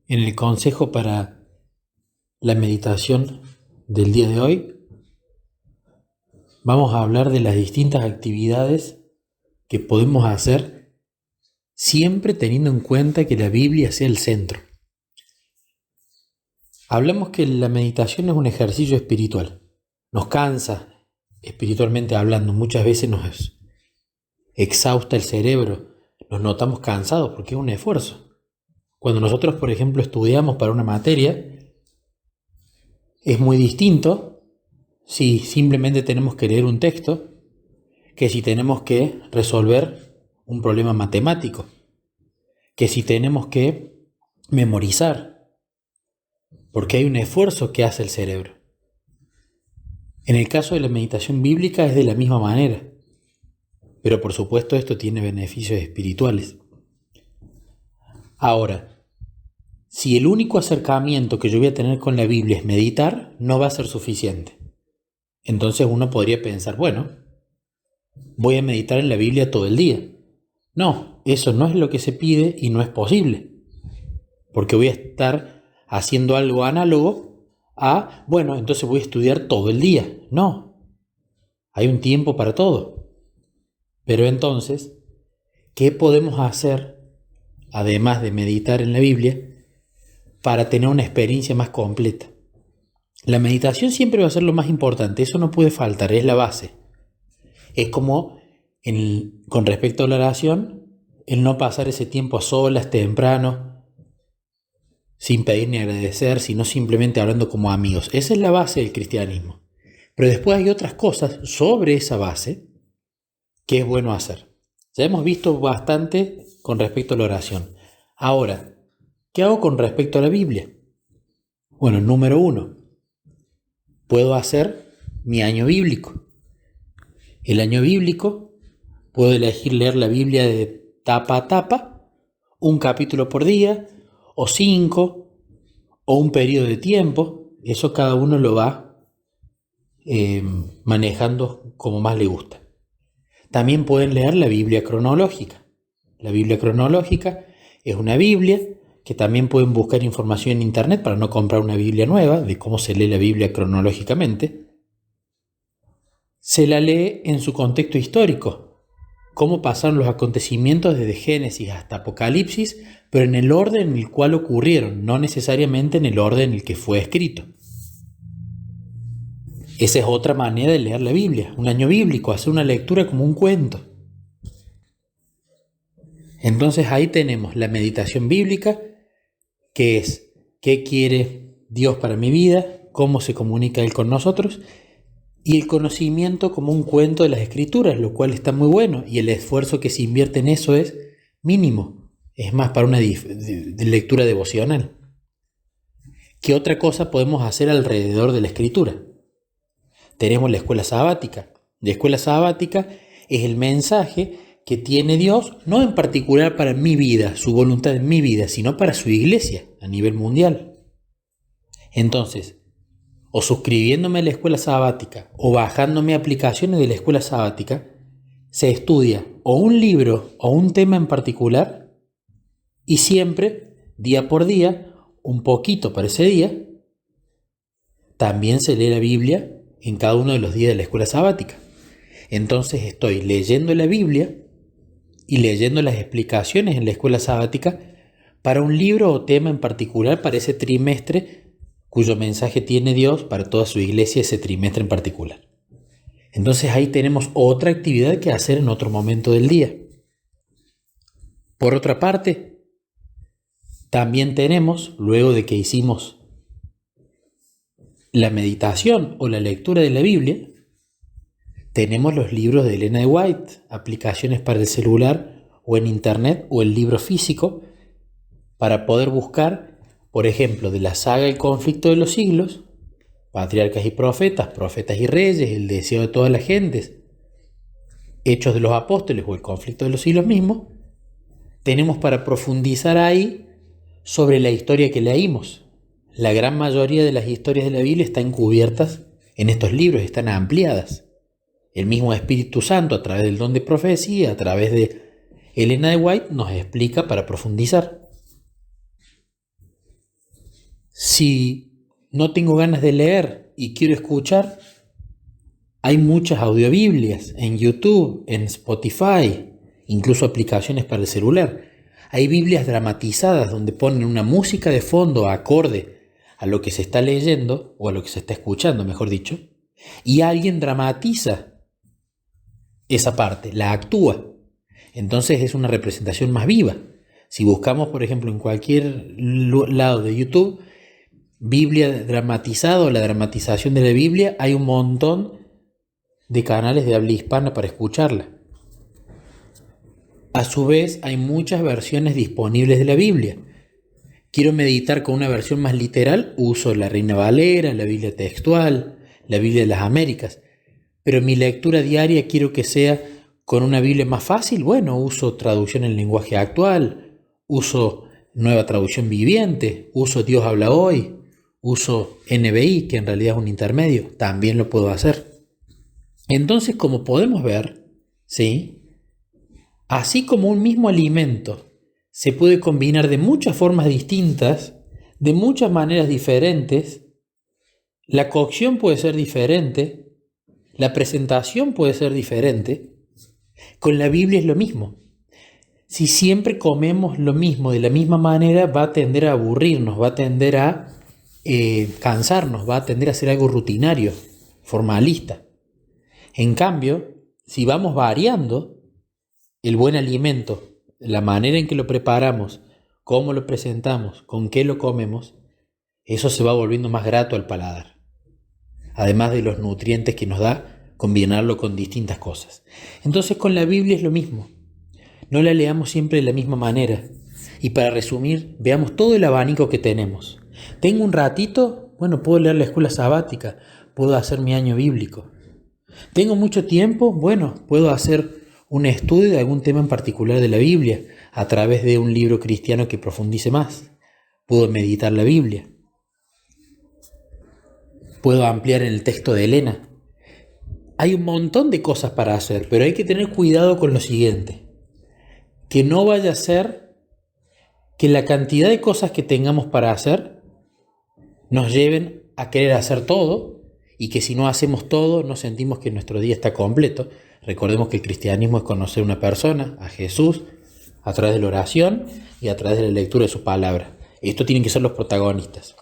En el consejo para la meditación del día de hoy, vamos a hablar de las distintas actividades que podemos hacer siempre teniendo en cuenta que la Biblia sea el centro. Hablamos que la meditación es un ejercicio espiritual. Nos cansa, espiritualmente hablando, muchas veces nos exhausta el cerebro, nos notamos cansados porque es un esfuerzo. Cuando nosotros, por ejemplo, estudiamos para una materia, es muy distinto si simplemente tenemos que leer un texto que si tenemos que resolver un problema matemático, que si tenemos que memorizar, porque hay un esfuerzo que hace el cerebro. En el caso de la meditación bíblica es de la misma manera, pero por supuesto esto tiene beneficios espirituales. Ahora, si el único acercamiento que yo voy a tener con la Biblia es meditar, no va a ser suficiente. Entonces uno podría pensar, bueno, voy a meditar en la Biblia todo el día. No, eso no es lo que se pide y no es posible, porque voy a estar haciendo algo análogo a, bueno, entonces voy a estudiar todo el día. No, hay un tiempo para todo. Pero entonces, ¿qué podemos hacer, además de meditar en la Biblia, para tener una experiencia más completa? La meditación siempre va a ser lo más importante, eso no puede faltar, es la base. Es como con respecto a la oración, el no pasar ese tiempo a solas, temprano, sin pedir ni agradecer, sino simplemente hablando como amigos. Esa es la base del cristianismo. Pero después hay otras cosas sobre esa base que es bueno hacer. Ya hemos visto bastante con respecto a la oración. Ahora, ¿qué hago con respecto a la Biblia? Bueno, número 1, puedo hacer mi año bíblico. El año bíblico, puedo elegir leer la Biblia de tapa a tapa, un capítulo por día, o 5, o un periodo de tiempo. Eso cada uno lo va manejando como más le gusta. También pueden leer la Biblia cronológica. La Biblia cronológica es una Biblia que también pueden buscar información en internet para no comprar una Biblia nueva, de cómo se lee la Biblia cronológicamente. Se la lee en su contexto histórico, cómo pasaron los acontecimientos desde Génesis hasta Apocalipsis, pero en el orden en el cual ocurrieron, no necesariamente en el orden en el que fue escrito. Esa es otra manera de leer la Biblia, un año bíblico, hacer una lectura como un cuento. Entonces ahí tenemos la meditación bíblica, que es qué quiere Dios para mi vida, cómo se comunica Él con nosotros, y el conocimiento como un cuento de las Escrituras, lo cual está muy bueno, y el esfuerzo que se invierte en eso es mínimo, es más para una lectura devocional. ¿Qué otra cosa podemos hacer alrededor de la Escritura? Tenemos la escuela sabática. La escuela sabática es el mensaje que tiene Dios, no en particular para mi vida, su voluntad en mi vida, sino para su iglesia a nivel mundial. Entonces, o suscribiéndome a la escuela sabática o bajándome aplicaciones de la escuela sabática, se estudia o un libro o un tema en particular y siempre, día por día, un poquito para ese día. También se lee la Biblia en cada uno de los días de la escuela sabática. Entonces estoy leyendo la Biblia y leyendo las explicaciones en la escuela sabática para un libro o tema en particular para ese trimestre cuyo mensaje tiene Dios para toda su iglesia ese trimestre en particular. Entonces ahí tenemos otra actividad que hacer en otro momento del día. Por otra parte, también tenemos, luego de que hicimos la meditación o la lectura de la Biblia, tenemos los libros de Elena de White, aplicaciones para el celular o en internet o el libro físico para poder buscar, por ejemplo, de la saga El conflicto de los siglos, Patriarcas y profetas, Profetas y reyes, El deseo de todas las gentes, Hechos de los apóstoles o El conflicto de los siglos mismos. Tenemos para profundizar ahí sobre la historia que leímos. La gran mayoría de las historias de la Biblia están cubiertas en estos libros, están ampliadas. El mismo Espíritu Santo, a través del don de profecía, a través de Elena de White, nos explica para profundizar. Si no tengo ganas de leer y quiero escuchar, hay muchas audiobiblias en YouTube, en Spotify, incluso aplicaciones para el celular. Hay Biblias dramatizadas donde ponen una música de fondo acorde a lo que se está leyendo, o a lo que se está escuchando, mejor dicho, y alguien dramatiza esa parte, la actúa. Entonces es una representación más viva. Si buscamos, por ejemplo, en cualquier lado de YouTube, Biblia dramatizada o la dramatización de la Biblia, hay un montón de canales de habla hispana para escucharla. A su vez, hay muchas versiones disponibles de la Biblia. Quiero meditar con una versión más literal, uso la Reina Valera, la Biblia textual, la Biblia de las Américas. Pero mi lectura diaria quiero que sea con una Biblia más fácil. Bueno, uso traducción en lenguaje actual, uso nueva traducción viviente, uso Dios habla hoy, uso NBI, que en realidad es un intermedio. También lo puedo hacer. Entonces, como podemos ver, ¿sí?, así como un mismo alimento se puede combinar de muchas formas distintas, de muchas maneras diferentes, la cocción puede ser diferente, la presentación puede ser diferente, con la Biblia es lo mismo. Si siempre comemos lo mismo de la misma manera, va a tender a aburrirnos, va a tender a cansarnos, va a tender a ser algo rutinario, formalista. En cambio, si vamos variando el buen alimento, la manera en que lo preparamos, cómo lo presentamos, con qué lo comemos, eso se va volviendo más grato al paladar. Además de los nutrientes que nos da combinarlo con distintas cosas. Entonces con la Biblia es lo mismo. No la leamos siempre de la misma manera. Y para resumir, veamos todo el abanico que tenemos. ¿Tengo un ratito? Bueno, puedo leer la escuela sabática, puedo hacer mi año bíblico. ¿Tengo mucho tiempo? Bueno, puedo hacer un estudio de algún tema en particular de la Biblia a través de un libro cristiano que profundice más. Puedo meditar la Biblia. Puedo ampliar en el texto de Elena. Hay un montón de cosas para hacer, pero hay que tener cuidado con lo siguiente. Que no vaya a ser que la cantidad de cosas que tengamos para hacer nos lleven a querer hacer todo, y que si no hacemos todo nos sentimos que nuestro día está completo. Recordemos que el cristianismo es conocer una persona, a Jesús, a través de la oración y a través de la lectura de su palabra. Esto tienen que ser los protagonistas.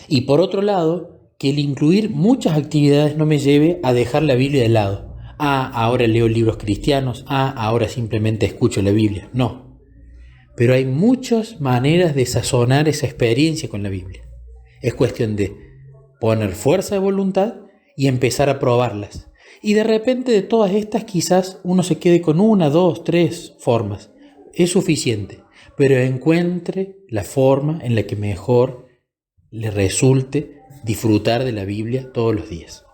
Y por otro lado, que el incluir muchas actividades no me lleve a dejar la Biblia de lado. Ahora leo libros cristianos. Ahora simplemente escucho la Biblia. No. Pero hay muchas maneras de sazonar esa experiencia con la Biblia. Es cuestión de poner fuerza de voluntad y empezar a probarlas. Y de repente de todas estas quizás uno se quede con 1, 2, 3 formas. Es suficiente, pero encuentre la forma en la que mejor le resulte disfrutar de la Biblia todos los días.